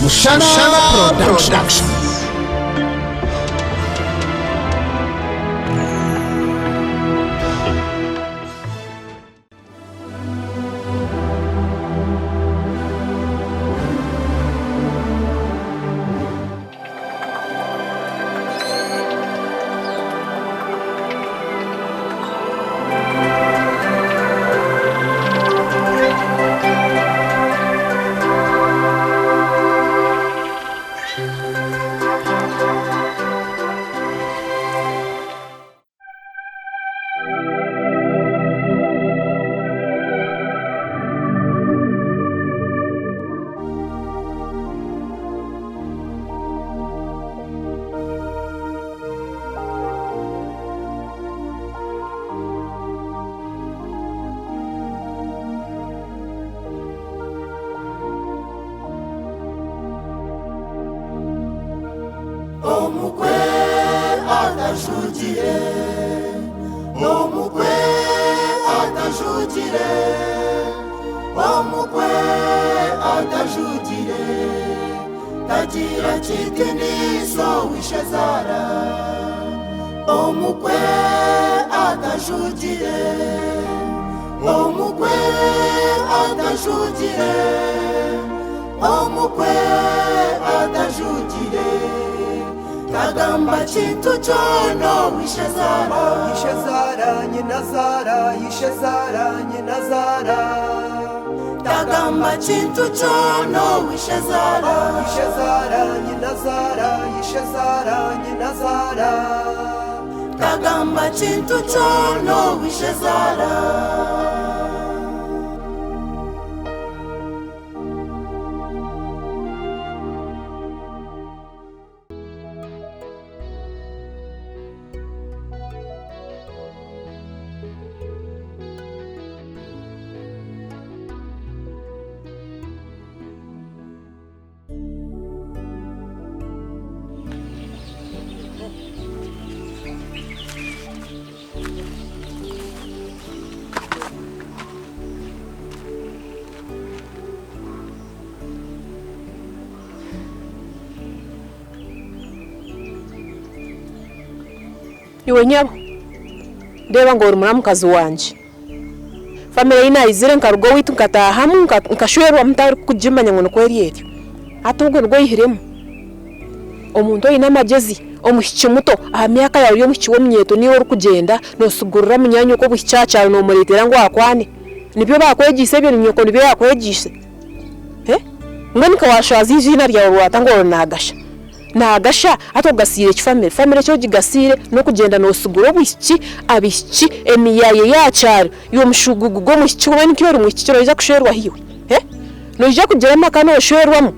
Mushana Production. Omukwe Atajugire, Omukwe Atajugire, Omukwe Atajugire, tagira chitiniso wishazara. Omukwe Atajugire, Omukwe Atajugire, Omukwe Atajugire. Kagamba chintu chono wishazara, Yishazara, Nyinazara, Yishazara, Nyinazara. Kagamba chintu chono wishazara, Yishazara, Nyinazara, Yishazara, Nyinazara. Kagamba chintu chono wishazara. Iwe nyabo ndeba ngo uri muramukazi wanje family ina izire nkarugo witu nkatahamu nkashwerwa mutari kujimanya ngo nokweri yetyo atubwo rwo yihiremo omuntu ina magezi omuhichi muto aha myaka yawe yo muhichi w'umyeto niwe uri kugenda no sugurura munyanyo ko buhicaca no muretera ngo akwane nibyo bakwegise byo nyoko nibyo yakwegise ngani kawashazi izina rya rwata ngo nagasha atogasire family cyo gigasire no kugenda no suguro bwiki abishi emiyaye yacaro yo mushugugu go muhichi w'eni kyo mu kiciro iza kusherwa hiwe no ija kugera makano osherwamo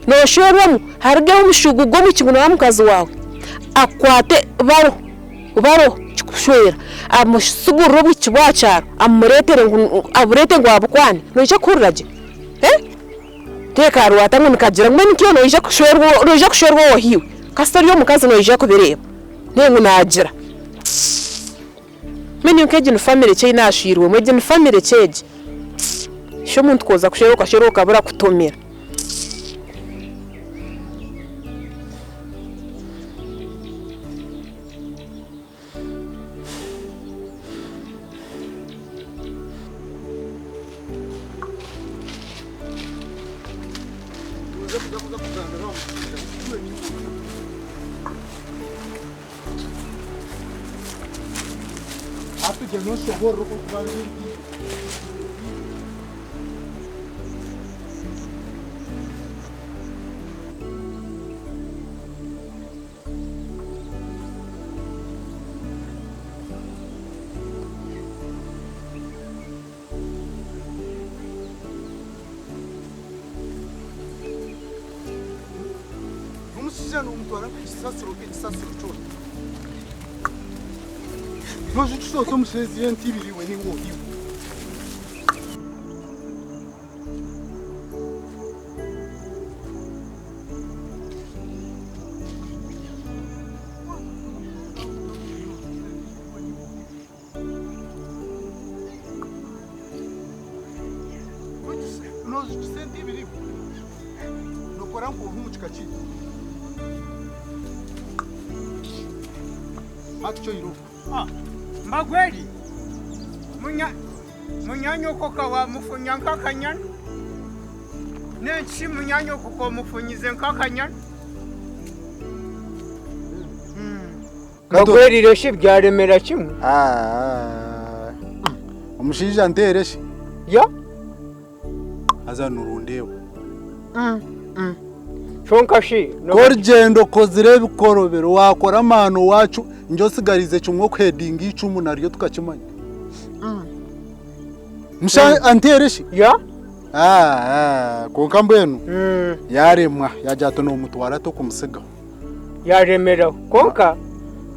no shorwamo harge umushugugu go mu kiguno bamukazi wawe akwate baro kushwera amusuguro bwiki bwacaro amuretere aburete ngo abukwane no ija kurraje teka rwata ngo nikagira ngo nikyo no ija kushwerwa wahiwe kastori yo mukazi no ija kubireba nengo nagira meni ukeje no family cye nashirwe mweje no family cyeje sho muntu koza kusheruka bura kutomera que no socorro contra el Mushana umutwara kwisasiro chona Nós estamos residentes e vivemos em nenhum rio. Nós estamos residentes e vivemos. nokora ngo nkumuchika chi Akcho iro Mbagweli munyanyoko kawa mufunya nkakanyana nenshi munyanyoko ko mufunyize nkakanyana Mbagweli reshi byaremera kimwe Umushija ntereshi ya azanurundeho Shonkashi Korgendo kozire bikorobero wakora amano wacu njyo sigarize cyumwo kwedinga icumu naryo tukakimanya Musha antereshi ya konka mbenu yaremwa yajyato no mutwara to kumusiga yaremera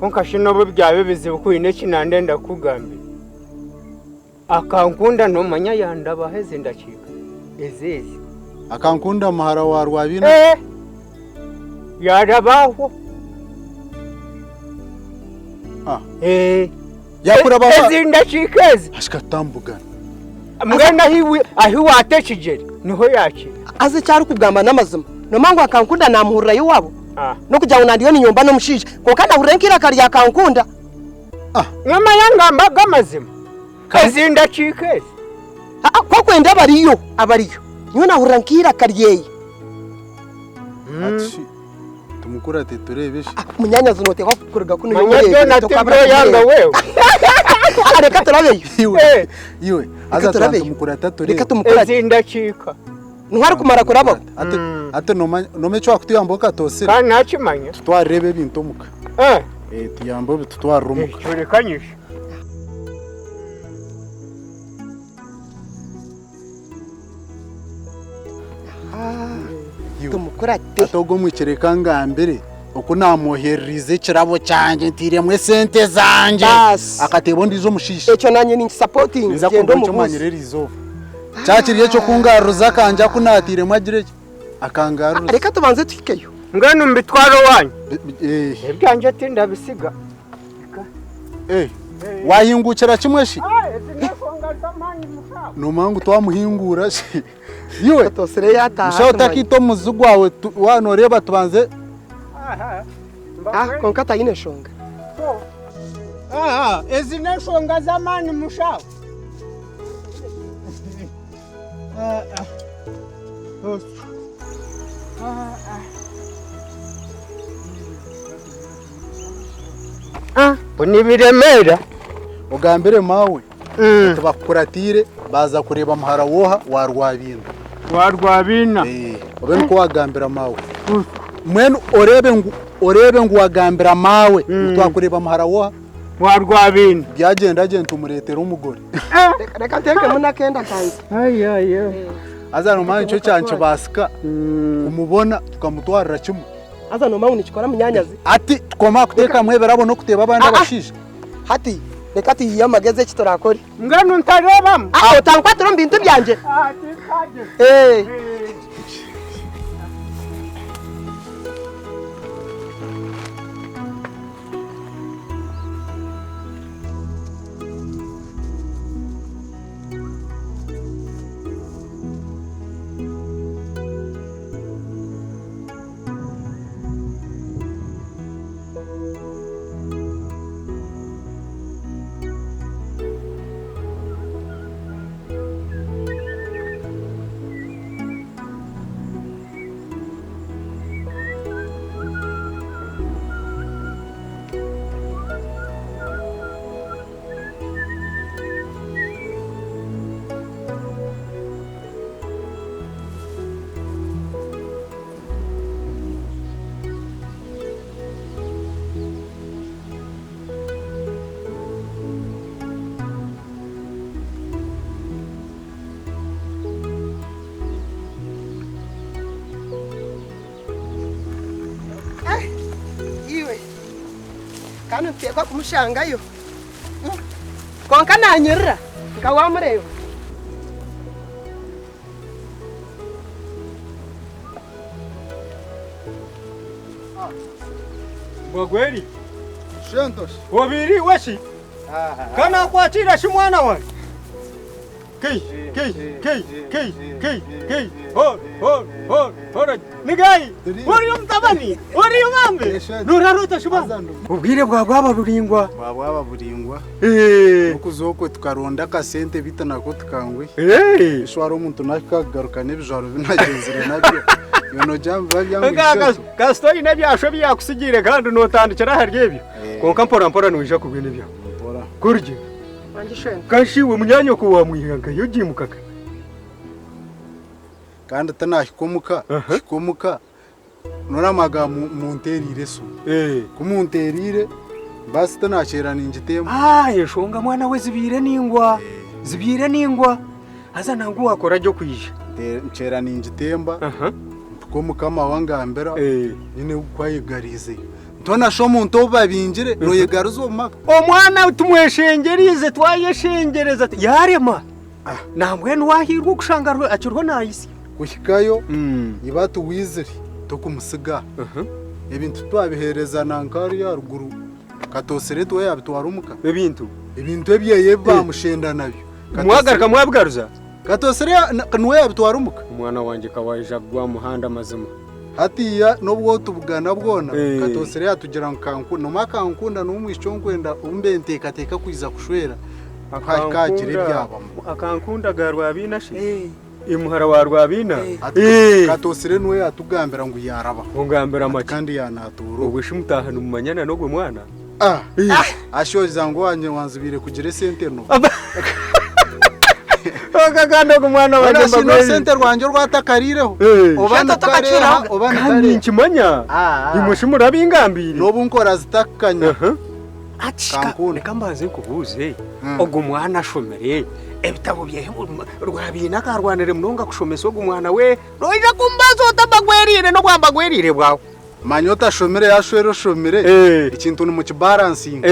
konka shinobo byabe bizibukuine kinande ndakugambe akankunda no manya yanda baheze ndakika ezezi akankunda mahara wa rwabina yarabaho yakura baba ezindakikeze ashikatambugana mwana ahi wateshije niho yakira aze cyari kugamba n'amazima no mangu akankunda namuhurira yiwabo no kujya unandiyo ni nyomba no mushije ko kana hurenkira kari yakankunda nyama yangamba gamazima ezindakikeze ko kwenda abariyo niyo nahurenkira kariye ati tumukura teturebeshe munyanya zunote ko kurega kuno yo natibro yanga wewe reka turabe iwe aza tumukura taturebe reka tumukura ezindakika ntwari kumara kurabo ate nome cyo akutiyamboka tose kandi nakimanya twarebe bintomuka tuyambo bitutwarumuka cyorekanyije tumukurate atogo mwikireka ngambere uko namuherrize kirabo cyanje ntiremwe sente zanje akatebo ndizo mushisha echo nanye ni supporting gendo mu mwanyererizo cyakiriye cyo kungaruza kanja kunatire mwagireke akangaruza reka tubanze twikeyo ngano mbitwaro wanyu byanje tinda bisiga wahingukira kimwe shi no mangu twamuhingura shi yiwe tosere yata usho takito muzugu wawe wanoreba tubanze konkata ine shonga ezine shonga zamani mushawo Bonibiremera ugambere mawe tubakuratire baza kureba muhara woha warwabina obe nuko wagambira mawe mwenu orebe ngo wagambira mawe twakureba muhara woha warwabina byagenda agenda umuretera umugore reka teke munakenda kanze azano manje cyo cyanche basika umubona tukamutwarira kimwe azano mangu nikikora munyanyazi ati twoma kuteka mwebera no kuteba abandi abashisha hati reka tiyamageze kitorakori ngano ntarebamo tankwa turo mbintu byanje Kanu piyekwa kumushanga yo konka nanyirira nkawamureba Mbagweli Shentos obiri weshi kana kwatira shimwana wange Kei Nigai, uri umtabani, uri umambe. Nuraruta shuba. Ubwire bwagwaba buringwa. Bwagwaba buringwa. Ukuzoko tukaronda kasente bita nako tukangwe. Ishwaro umuntu nakagaruka n'ibijaro binagenzere nabyo. Yono jamba byamwisho. Kastori nabyasho byakusigire kandi notandikira haryebyo. Konka mpora nuje kubwene bya. Kurje. Kashiwe munyanyo ko wamwihanga yogimukaka. Kandi tanahikomuka hikomuka noramaga munterire so kumunterire basi tanashera ninjitemo yeshonga mwana we zibire ningwa aza nangu wakora ryo kwisha ncera ninjitemba tukomuka mawangambera nyine kwayigarize ntona sho muntu babinjire royegaruzo maka omwana tumweshengerize twayeshengereza yarema nambwe nwahirwa kushanga akirwa nayisi kushikayo ibatu wizeri to kumusiga ibintu twabihereza nankari ya ruguru katosere to yabitwarumuka ibintu ebyeye bamushenda nabyo mwagarika mwabgaruza katosere kanwe yabitwarumuka umwana wanje kawaje gwa muhanda mazima hatiya nobwo tubugana bwona katosere yatugira nkanku no makankunda no mwishyonkwenda umbente kateka kwiza kushwera akakire byabamo akankunda garwa binashi imuhara wa rwabina katosire nwe yatugambira ngo yaraba ngambira make kandi yanaturo ubishimutahana umanyana no gwe mwana ashoza ngo wanje wanzibire kugire sente no akaganda ku mwana wanje mbagwe sente rwanje rwatakarireho obana karera obana kare nkimanya imushimura bingambire nobu nkora zitakanya kankune kambaze kubuze ogo mwana ashomere ebitabo byehe rwabina karwanire munonga kushomesa ogo mwana we roje kumbazo tabagwerire no kwambagwerire bwawe manyota shomere yashwero shomere ikintu ni mu kibalancing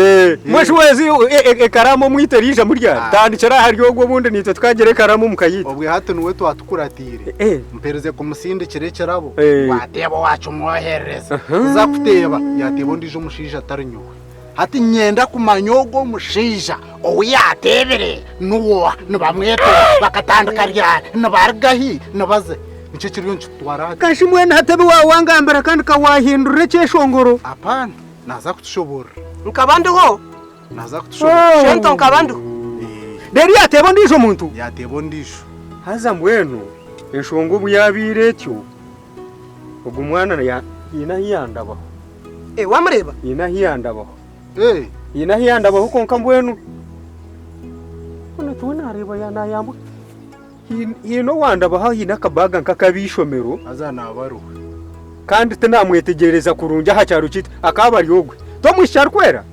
mweshi wezi ekaramo mwiterija murya tandikira hari ogwo bundi nitwe twagere karamo mukayita obwe hatu nuwe twatukuratire mpereze ku musinde kirekerabo watebo wacu mwohereza uzakuteba yatebo ndijo mushija tarinyowe hati nyenda kumanyogo mushija oyatebere nuwa nubamweto bakatandika ryane nubargahi nubaze nicyo kiriyo ncitwara kashi mwene hatebe wangambira kandi kawahindurire cyeshongoro apana naza kutushobora nkabandi ho naza kutushobora shento nkabandi deri yatebo ndijo muntu yatebo ndijo haza mwenu eshongo buyabiretyo ugu mwana ya inahiyandabaho wamureba inahiyandabaho inahiyandabaho konka mbwenu tubona areba yanayambu hino wandabaho hinakabaga nkakabishomero azanabaruwe kandi tenamwetegereza kurunja hacyaro kiti akabari yogwe to mwisharkwera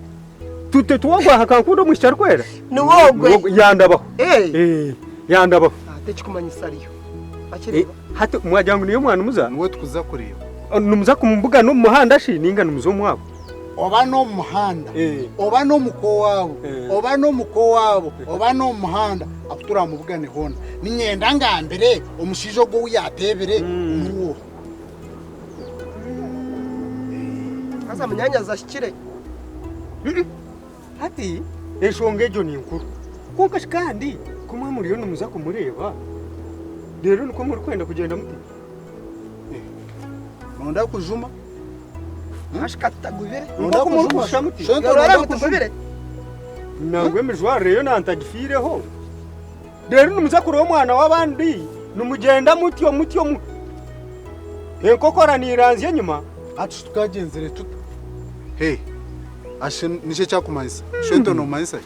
tute tuwagwa hakankundo mwisharkwera nuwogwe yandabaho yandabaho atechikumanyisariyo akireba hati mwajangu niyo mwana muza nuwe tukuza kureba numuza kumbuga no muhanda shi ninga numuzo mwabo oba no muhanda oba no muko wabo oba no muko wabo oba no muhanda akutura mu bugane hona ninyenda ngambere omushijo go yatebere muruwo asa munyanya zashikire hati eshongejo ni nkuru konka kandi kumwe muri yo numuza kumureba rero nuko muri kwenda kugenda muti nonda kujuma ashikatagubire nuko muri kushamuti yorora mutubire nangwe mijware yo nantagifireho rero numuza kuri umwana wabandi numugenda mutyo enkokora niranziye nyuma ati tukagenzere tuta ashe nishe cyakumanisa shento no manisa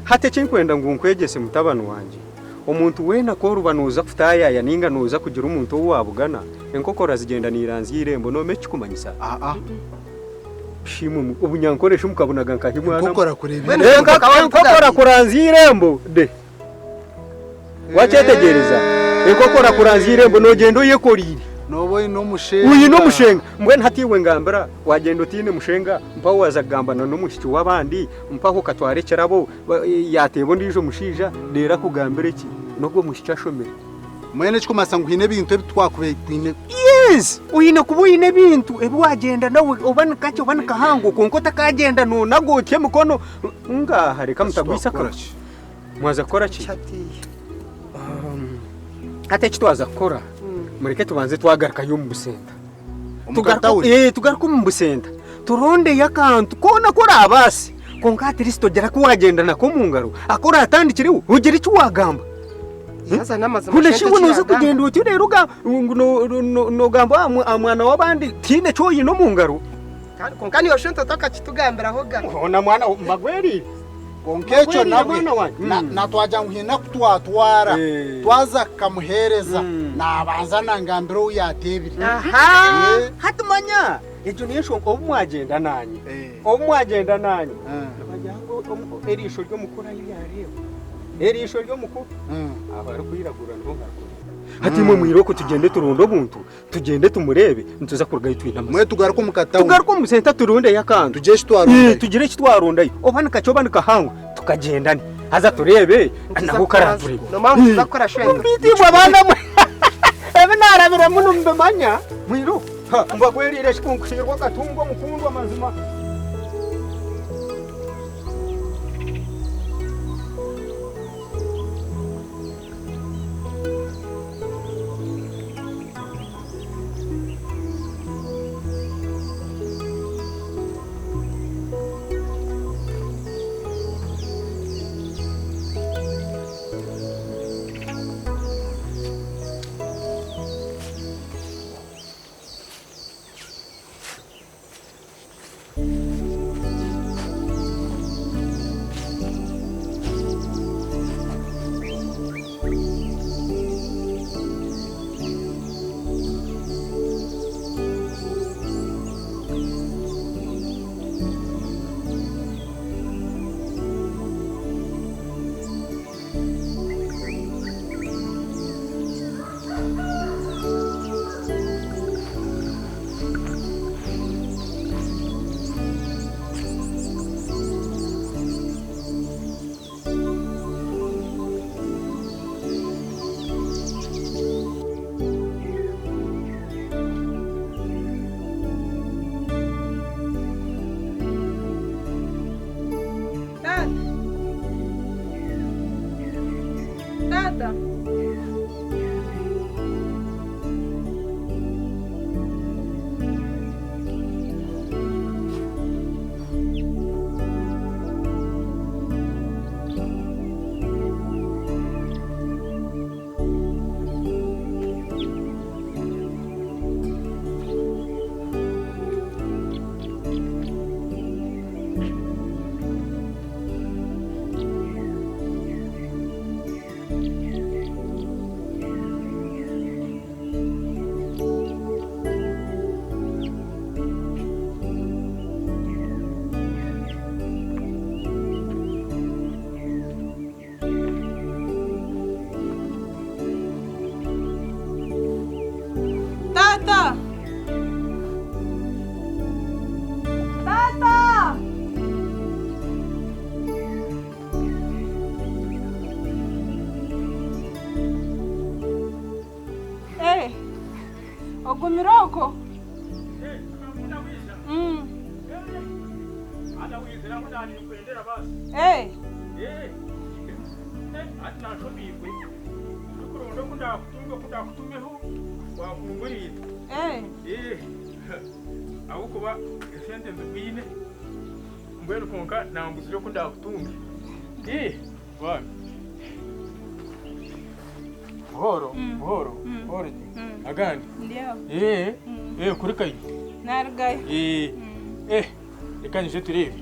hate kinkwenda ngo nkwegese mutabano wanje omuntu wena ko rubanuza kutaya ya ninga nuza kugira umuntu wabugana enkokora zigenda niranziye irembo no mechi kumanyisa shimu ubunyankoresha mukabunaga nkahimwana enkokora kureba enkokora kuranziye irembo de wachetegereza enkokora kuranziye irembo no gendo yekorire noboyi no mushenga uyi no mushenga mbwe ntatiwe ngambara wagenda utine mushenga mpa waza gambana no mushiki wabandi mpa ko katware kerabo yatebo ndijo mushija dera kugambere ki nogwo mushiki ashomere mwene chikomasa nguhine bintu ebitwakube twine yes uyine kubuyine bintu ebu wagenda nawe obanika cyo banika hango konkota kagenda no nagotye mukono nga hareka mutagwisa ka mwaza kora ki Ate kitwaza kora. Mureke tubanze twagaruka yo mu busenda. Tugaruka mu busenda. Turonde yakantu kona kora abasi. Konka Kristo gera ko wagendana ko mu ngaro. Akora atandikiriwe ugera icyo wagamba. Sasa namaze Kunashibona uza kugenda uti rero no gamba amwana wabandi tine cyo yino mu ngaro. Kandi konkani yoshonto takachitugambira ho ga. Ona mwana magweri. Konkecho nawe na twaja nguhina kutwatwara twaza kamuhereza nabanza nangambira uyatebiri. Aha hatumanya ejo nisho omwagenda nanyi omwagenda nanyi nabajango erisho ryo mukura yareba erisho ryo mukuru abari kwiragura ntongakora hati mwe mwiroko tugende turundo buntu tugende tumurebe ntuza kurgaye twina mwe tugaruko mukatawo tugaruko musenta turunde yakandi tugeshi twarunda tugire kitwarunda obanika cyobanika kahangwa tukagendane haza turebe naho karavuri no mpamvu uzakora shwendo mbiti bwana mwe ebe narabira muno mbemanya mwiro mbagwerire shikunkushirwa katungo mukundwa mazima Tata. Ogumiroko. Ana wizira mudani kwendera basi. Ati nashobirwe. Kurondo kutumeho wakungurira. Aho kuba efente mbine. Mbwenu konka nambuzire ko ndakutunga. Bwana. Buhoro. Agandi. Ndio. Kuri kayi. Nargaye. Reka nije turebe.